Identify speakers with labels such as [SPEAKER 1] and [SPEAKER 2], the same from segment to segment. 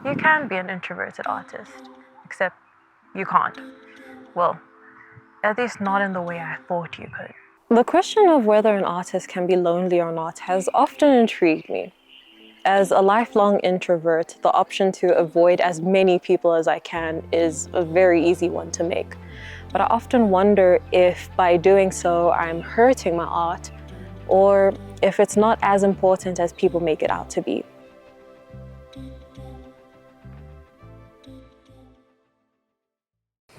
[SPEAKER 1] You can be an introverted artist, except you can't. Well, at least not in the way I thought you could. The question of whether an artist can be lonely or not has often intrigued me. As a lifelong introvert, the option to avoid as many people as I can is a very easy one to make. But I often wonder if by doing so I'm hurting my art, or if it's not as important as people make it out to be.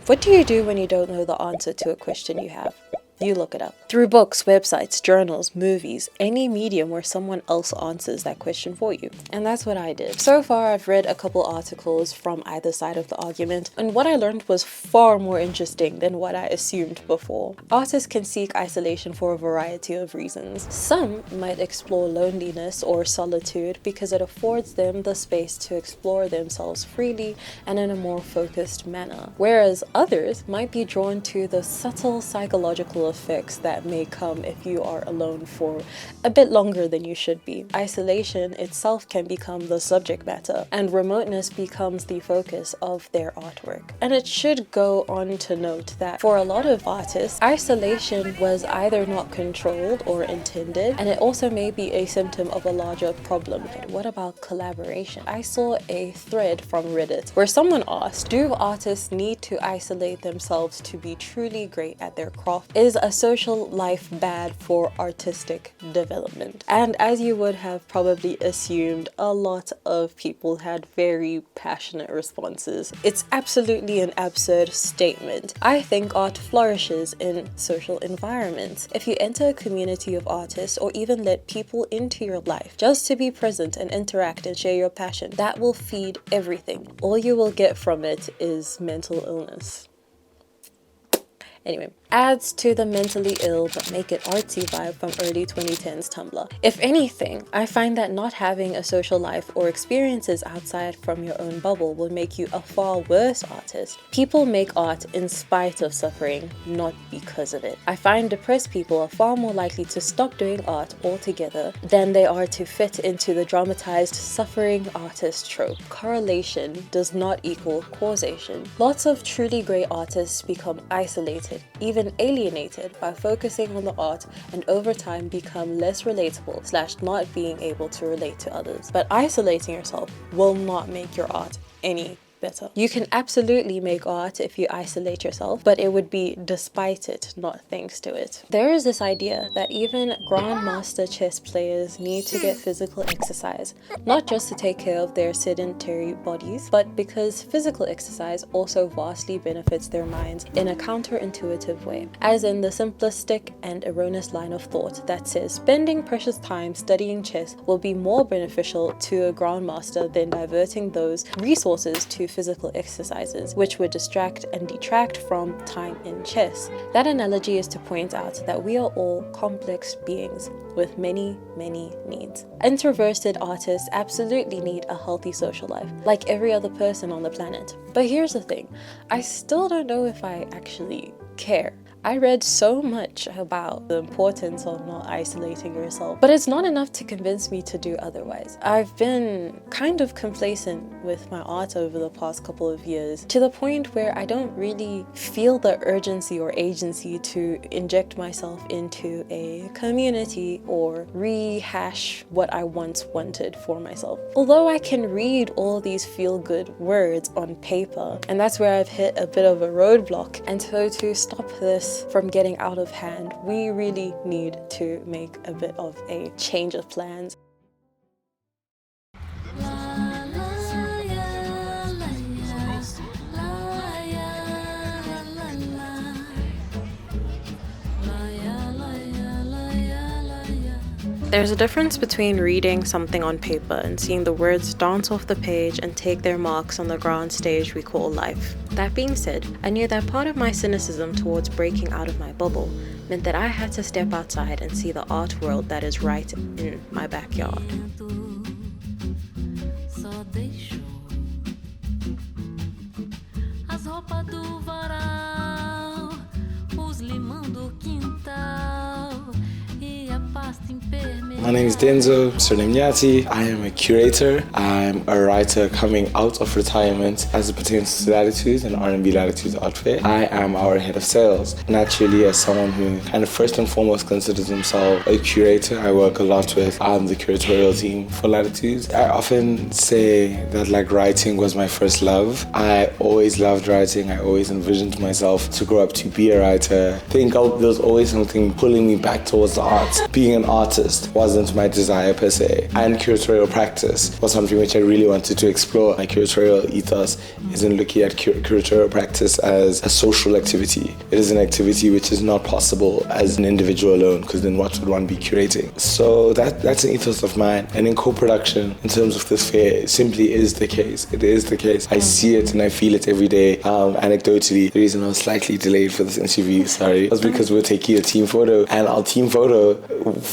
[SPEAKER 1] What do you do when you don't know the answer to a question you have? You look it up. Through books, websites, journals, movies, any medium where someone else answers that question for you. And that's what I did. So far, I've read a couple articles from either side of the argument, and what I learned was far more interesting than what I assumed before. Artists can seek isolation for a variety of reasons. Some might explore loneliness or solitude because it affords them the space to explore themselves freely and in a more focused manner. Whereas others might be drawn to the subtle psychological effects that may come if you are alone for a bit longer than you should be. Isolation itself can become the subject matter, and remoteness becomes the focus of their artwork. And it should go on to note that for a lot of artists, isolation was either not controlled or intended, and it also may be a symptom of a larger problem. What about collaboration? I saw a thread from Reddit where someone asked, do artists need to isolate themselves to be truly great at their craft? Is a social life bad for artistic development? And as you would have probably assumed, a lot of people had very passionate responses. It's absolutely an absurd statement. I think art flourishes in social environments. If you enter a community of artists or even let people into your life just to be present and interact and share your passion, that will feed everything. All you will get from it is mental illness. Anyway, adds to the mentally ill but make it artsy vibe from early 2010s Tumblr. If anything, I find that not having a social life or experiences outside from your own bubble will make you a far worse artist. People make art in spite of suffering, not because of it. I find depressed people are far more likely to stop doing art altogether than they are to fit into the dramatized suffering artist trope. Correlation does not equal causation. Lots of truly great artists become isolated, even alienated by focusing on the art, and over time become less relatable / not being able to relate to others. But isolating yourself will not make your art any better. You can absolutely make art if you isolate yourself, but it would be despite it, not thanks to it. There is this idea that even grandmaster chess players need to get physical exercise, not just to take care of their sedentary bodies, but because physical exercise also vastly benefits their minds in a counterintuitive way, as in the simplistic and erroneous line of thought that says spending precious time studying chess will be more beneficial to a grandmaster than diverting those resources to physical exercises, which would distract and detract from time in chess. That analogy is to point out that we are all complex beings with many, many needs. Introverted artists absolutely need a healthy social life, like every other person on the planet. But here's the thing, I still don't know if I actually care. I read so much about the importance of not isolating yourself, but it's not enough to convince me to do otherwise. I've been kind of complacent with my art over the past couple of years, to the point where I don't really feel the urgency or agency to inject myself into a community or rehash what I once wanted for myself. Although I can read all these feel-good words on paper, and that's where I've hit a bit of a roadblock. And so to stop this from getting out of hand, we really need to make a bit of a change of plans. There's a difference between reading something on paper and seeing the words dance off the page and take their marks on the grand stage we call life. That being said, I knew that part of my cynicism towards breaking out of my bubble meant that I had to step outside and see the art world that is right in my backyard.
[SPEAKER 2] My name is Denzo, surname Nyathi. I am a curator. I'm a writer coming out of retirement as it pertains to Latitudes and R&B Latitudes art fair. I am our head of sales. Naturally, as someone who kind of first and foremost considers himself a curator, I work a lot with the curatorial team for Latitudes. I often say that like writing was my first love. I always loved writing. I always envisioned myself to grow up to be a writer. I think there was always something pulling me back towards the arts. Being an artist wasn't my desire per se, and curatorial practice was something which I really wanted to explore. My curatorial ethos isn't looking at curatorial practice as a social activity. It is an activity which is not possible as an individual alone, because then what would one be curating? So that's an ethos of mine, and in co-production, in terms of this fair, it simply is the case. It is the case. I see it and I feel it every day. Anecdotally, the reason I was slightly delayed for this interview, was because we were taking a team photo, and our team photo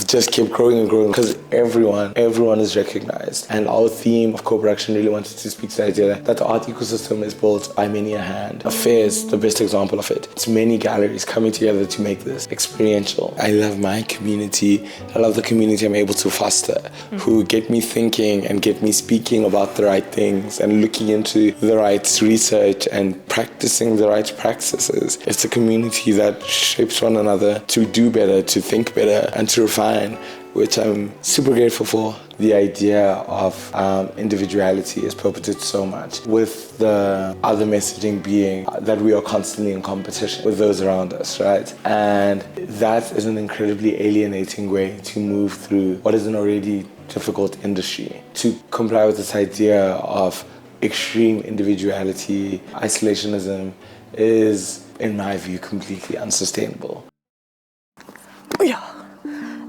[SPEAKER 2] just kept growing and growing because everyone is recognized. And our theme of co-production really wanted to speak to the idea that the art ecosystem is built by many a hand. A fair is the best example of it. It's many galleries coming together to make this experiential. I love my community. I love the community I'm able to foster, who get me thinking and get me speaking about the right things and looking into the right research and practicing the right practices. It's a community that shapes one another to do better, to think better, and to refine, which I'm super grateful for. The idea of individuality is purported so much, with the other messaging being that we are constantly in competition with those around us, right? And that is an incredibly alienating way to move through what is an already difficult industry. To comply with this idea of extreme individuality, isolationism, is, in my view, completely unsustainable.
[SPEAKER 1] Yeah.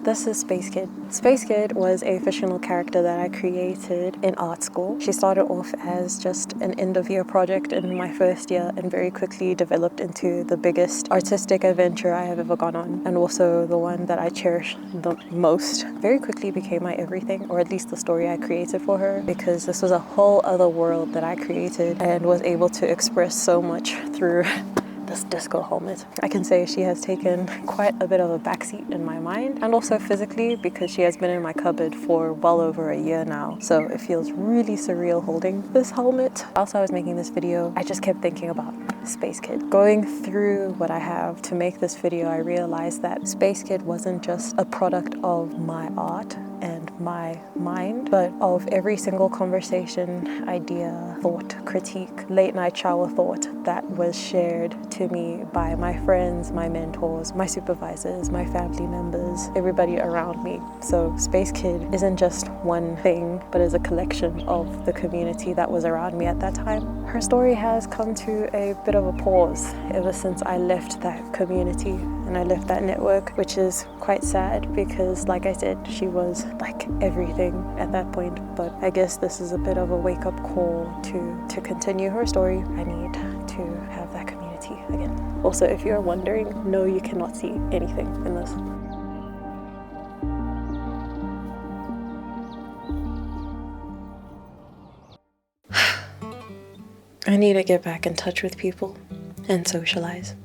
[SPEAKER 1] This is Space Kid. Space Kid was a fictional character that I created in art school. She started off as just an end-of-year project in my first year and very quickly developed into the biggest artistic adventure I have ever gone on, and also the one that I cherish the most. Very quickly became my everything, or at least the story I created for her, because this was a whole other world that I created and was able to express so much through this disco helmet. I can say she has taken quite a bit of a backseat in my mind, and also physically, because she has been in my cupboard for well over a year now. So it feels really surreal holding this helmet. Whilst I was making this video, I just kept thinking about Space Kid. Going through what I have to make this video, I realized that Space Kid wasn't just a product of my art and my mind, but of every single conversation, idea, thought, critique, late night shower thought that was shared to me by my friends, my mentors, my supervisors, my family members, everybody around me. So Space Kid isn't just one thing, but is a collection of the community that was around me at that time. Her story has come to a bit of a pause ever since I left that community and I left that network, which is quite sad because, like I said, she was like everything at that point. But I guess this is a bit of a wake-up call to continue her story. I need to have that community again. Also, if you're wondering, no, you cannot see anything in this. I need to get back in touch with people and socialize.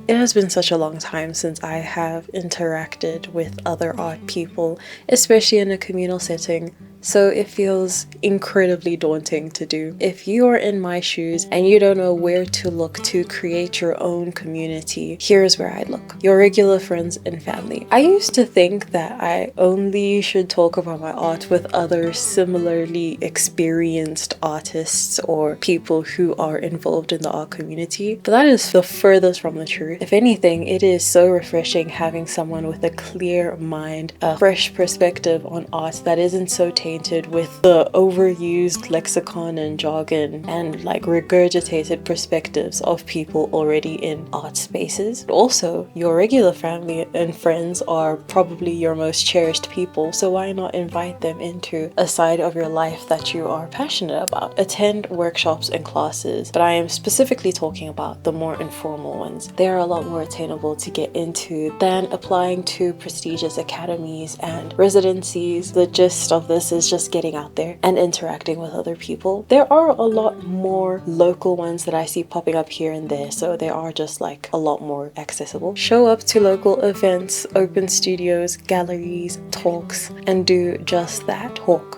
[SPEAKER 1] It has been such a long time since I have interacted with other art people, especially in a communal setting, so it feels incredibly daunting to do. If you are in my shoes and you don't know where to look to create your own community, here's where I'd look. Your regular friends and family. I used to think that I only should talk about my art with other similarly experienced artists or people who are involved in the art community, but that is the furthest from the truth. If anything, it is so refreshing having someone with a clear mind, a fresh perspective on art that isn't so tainted with the overused lexicon and jargon and like regurgitated perspectives of people already in art spaces. Also, your regular family and friends are probably your most cherished people, so why not invite them into a side of your life that you are passionate about? Attend workshops and classes, but I am specifically talking about the more informal ones. They are a lot more attainable to get into than applying to prestigious academies and residencies. The gist of this is is just getting out there and interacting with other people. There are a lot more local ones that I see popping up here and there, so they are just like a lot more accessible. Show up to local events, open studios, galleries, talks, and do just that.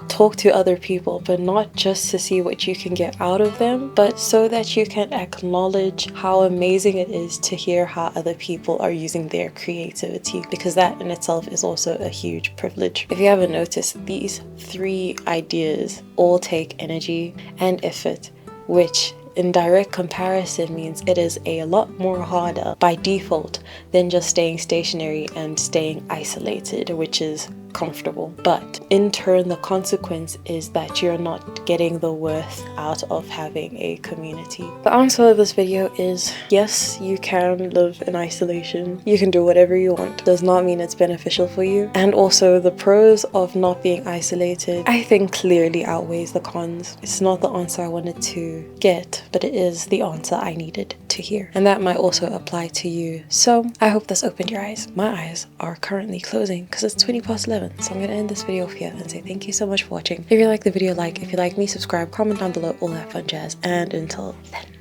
[SPEAKER 1] Talk to other people, but not just to see what you can get out of them, but so that you can acknowledge how amazing it is to hear how other people are using their creativity, because that in itself is also a huge privilege. If you haven't noticed, these 3 ideas all take energy and effort, which in direct comparison means it is a lot more harder by default than just staying stationary and staying isolated, which is comfortable. But in turn, the consequence is that you're not getting the worth out of having a community. The answer of this video is yes, you can live in isolation. You can do whatever you want. Does not mean it's beneficial for you. And also the pros of not being isolated, I think, clearly outweighs the cons. It's not the answer I wanted to get, but it is the answer I needed to hear. And that might also apply to you. So I hope this opened your eyes. My eyes are currently closing because it's 11:20. So I'm gonna end this video off here and say thank you so much for watching. If you like the video, if you like me, subscribe, comment down below, all that fun jazz, and until then.